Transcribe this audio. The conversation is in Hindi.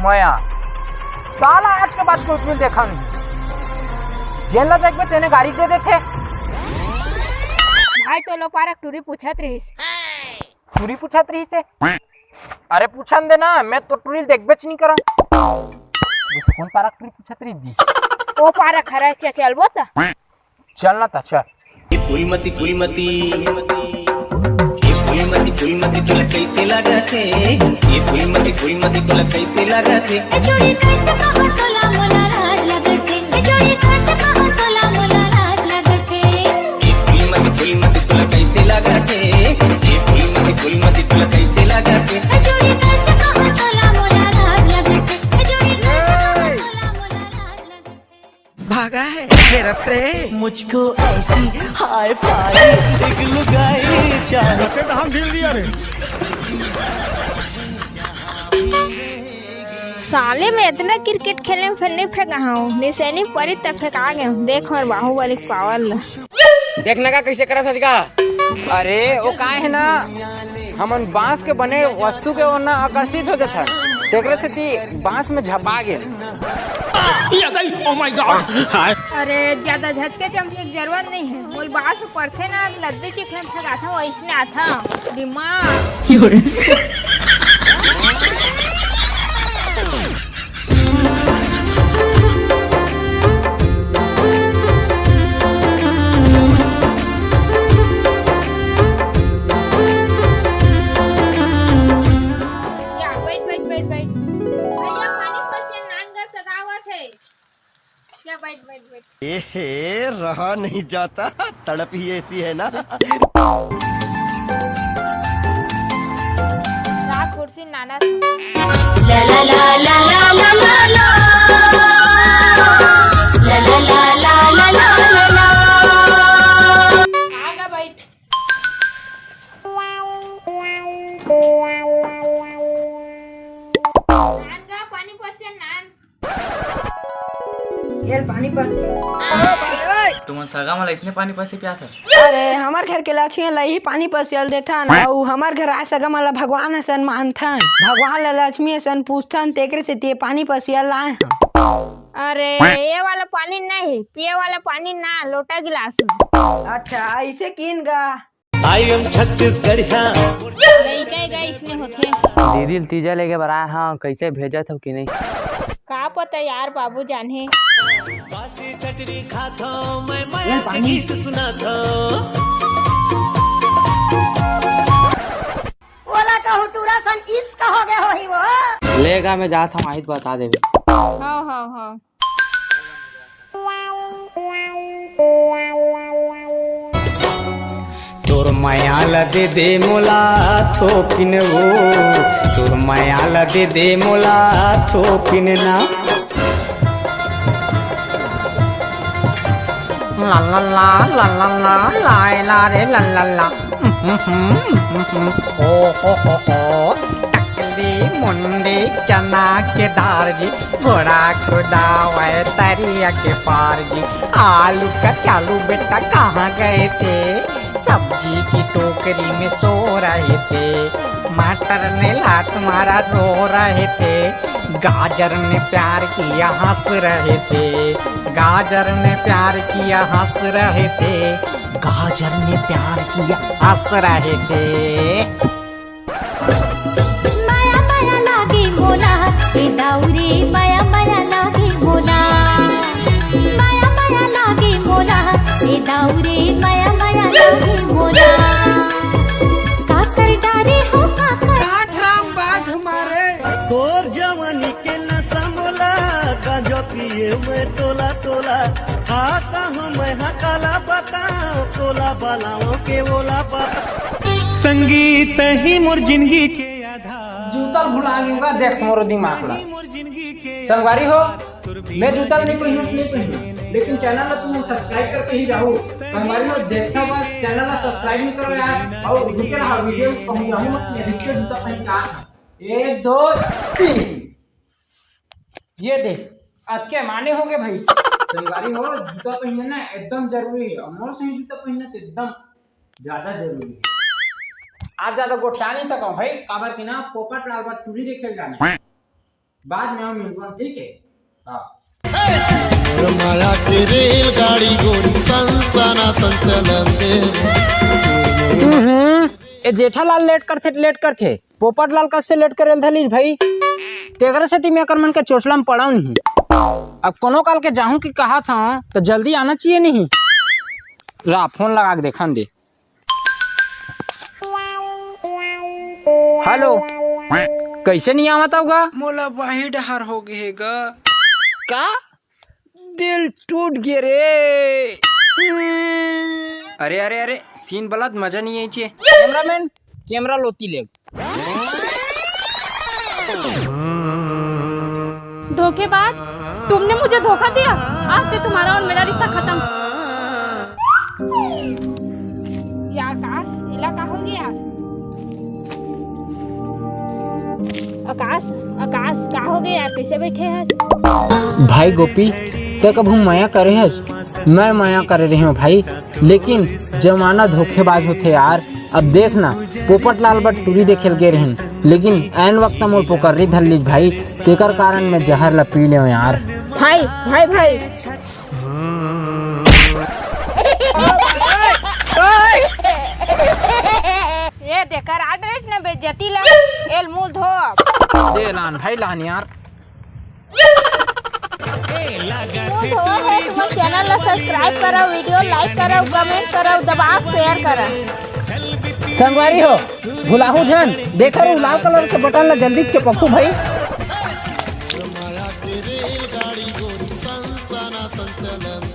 मया साला आज के बाद कोई देखा नहीं। जेल ला देख तेने गाड़ी दे देते भाई तो लोग पारक टूरी पूछत रहीस। टूरी पूछत रही से? अरे पूछन दे ना, मैं तो टूरी देख बेच नहीं करा। कौन पारक टूरी पूछत रही दी? ओ पारक खरा क्या चलबो ता? चलना था चल। फूलमती फूलमती फूलमती तुला कैसे लागते? ये फूलमती तुला कैसे लागते? जोड़ी कैसे कहो तोला मोला राज लगते, जोड़ी कैसे कहो तोला मोला राज लगते। ये फूलमती तुला कैसे लागते? ये फूलमती तुला कैसे लागते? जोड़ी कैसे कहो तोला मोला राज लगते, जोड़ी कैसे कहो तोला मोला राज लगते। भागा है मेरा प्रेम। मुझको ऐसी हाय फाई एक लुगाई चाहते हम ढील दिया रे। साले में इतना क्रिकेट खेलने में फिर नहीं फेंका हूँ, निशानी पड़ी तब फेंका गया। देख और बाहुबली पावर ला देखने का कैसे करा सच का? अरे वो का है ना, हमन बांस के बने वस्तु के ओर ना आकर्षित हो जाता है, देखने से ती बांस में झपा गए। अरे ज्यादा झटके चमके की जरूरत नहीं है। बोल बाहर से पढ़ते ना लद्दे चिकन फेंका था वैसे आता दिमाग। ए रहा नहीं जाता, तड़प ही ऐसी है ना। कुर्सी नाना ला ला ला ला ला ला ला ला ला ला ला ला ला ला। आगा बैठ। नान पानी पसे नान पानी पास तुम सगा मला इसने पानी पासे प्यास है। अरे हमार घर के लक्ष्मी लही पानी पसियल देथन और हमार घर आ सगा मला भगवान सन मानथन, भगवान ला लक्ष्मी सन पूछथन, तेकरे से ते पानी पसियल लाए। अरे ये वाला पानी नहीं, पिए वाला पानी ना, लोटा गिलास में। अच्छा ऐसे किन गा। आई एम छत्तीसगढ़िया लइका इसने होते। दीदी तीजा लेके बराया हाँ, कैसे भेजा था कि नहीं का पता यार, बाबू जाने। बासी चटनी खाता मैं माया के गीत सुनाता। बोला कहू टूरा सन इस कहोगे हो ही वो। लेगा मैं जाता हूँ, आहित बता दे। हाँ तोर माया दे दे मोला थोकिन वो, तोर माया दे दे मोला थोकिन ना। ला ला ला ला ला ला ला ला रे ला ला ला हो टकली मुंडी चना के दार जी, घोड़ा खुदावे तरिया के पार जी। आलू का चालू बेटा कहाँ गए थे, सब्जी की टोकरी में सो रहे थे। मटर ने लात मारा रो रहे थे, गाजर ने प्यार किया हंस रहे थे। गाजर ने प्यार किया हंस रहे थे, गाजर ने प्यार किया हंस रहे थे। माया माया लागे मोला ए दाऊरे, माया माया लागे मोला, माया माया लागे मोला ए दाऊरे, माया माया लागे मोला। काकर डारे हो काकर तोर जवानी के नशा मोला, गांजा पिए मैं तोला तोला। खाता हूँ मैं हकाला बताओ, तोला बालाओं के बोला बता। संगीत ही मोर जिंदगी के आधार, जूता भुला गया देख मोर दिमाग ला। मोर जिंदगी के संगवारी हो, मैं जूता नहीं पहनू लेकिन चैनल ला तुम सब्सक्राइब करके ही रहो। संगवारी हो देखता बात चैनल ला सब्सक्राइब नहीं करो यार, और रुके रहा वीडियो कहूँ रहूँ मत, मैं रिक्शे जूता पहन के आ। 1 2 3 ये देख आज के माने होंगे भाई। संगवारी हो जूता पहनना ना एकदम जरूरी है, और मोर सही जूता पहनना तो एकदम ज्यादा जरूरी है। आज ज्यादा गोठा नहीं सका भाई, काबर की ना पोपट लाल बात टूरी देखे जाने। बाद में हम मिलबो, ठीक है? हाँ। माया की रेलगाड़ी गोरी संसाना संचलन दे। ए जेठालाल लेट करथे पोपटलाल कब से लेट करेल धलीज भाई, तेगरे से मैं कर मन के चोचला में पड़ाऊ नहीं। अब कोनो काल के जाहूं कि कहा था तो जल्दी आना चाहिए नहीं। रा फोन लगा के देखन दे। हेलो, कैसे नहीं आवता होगा? मोला वही डहर हो गए गा। का दिल टूट गया रे। अरे अरे अरे सीन बलात मजा नहीं आई छे। कैमरामैन कैमरा लोती ले। धोखेबाज, तुमने मुझे धोखा दिया। आज से तुम्हारा और मेरा रिश्ता खत्म। ये आकाश इलाका हो गया। आकाश आकाश का हो गया यार, कैसे बैठे हैं? भाई गोपी ते कब हम माया करे है, मैं माया करे रही हूँ भाई, लेकिन जमाना धोखेबाज होते यार। अब देखना पोपटलाल बट टूरी दे खेल गए रही, लेकिन एन वक्त मोल पोकर्री धर लीज भाई, तेकर कारण मैं जहर ला पी ले यार। भाई भाई भाई ये देखकर आड्रेस न बेइज्जती ला एल मूल धो दे लान भाई लान यार। मूल धो है। तुम चैनल ला सब्सक्राइब करो, वीडियो लाइक करो, कमेंट करो, दबा शेयर करो। संगवारी हो भुलाहू झन देखा रू लाल कलर के बटन ला जल्दी चपकू भाई। माया की रेलगाड़ी गोरी संसाना संचलन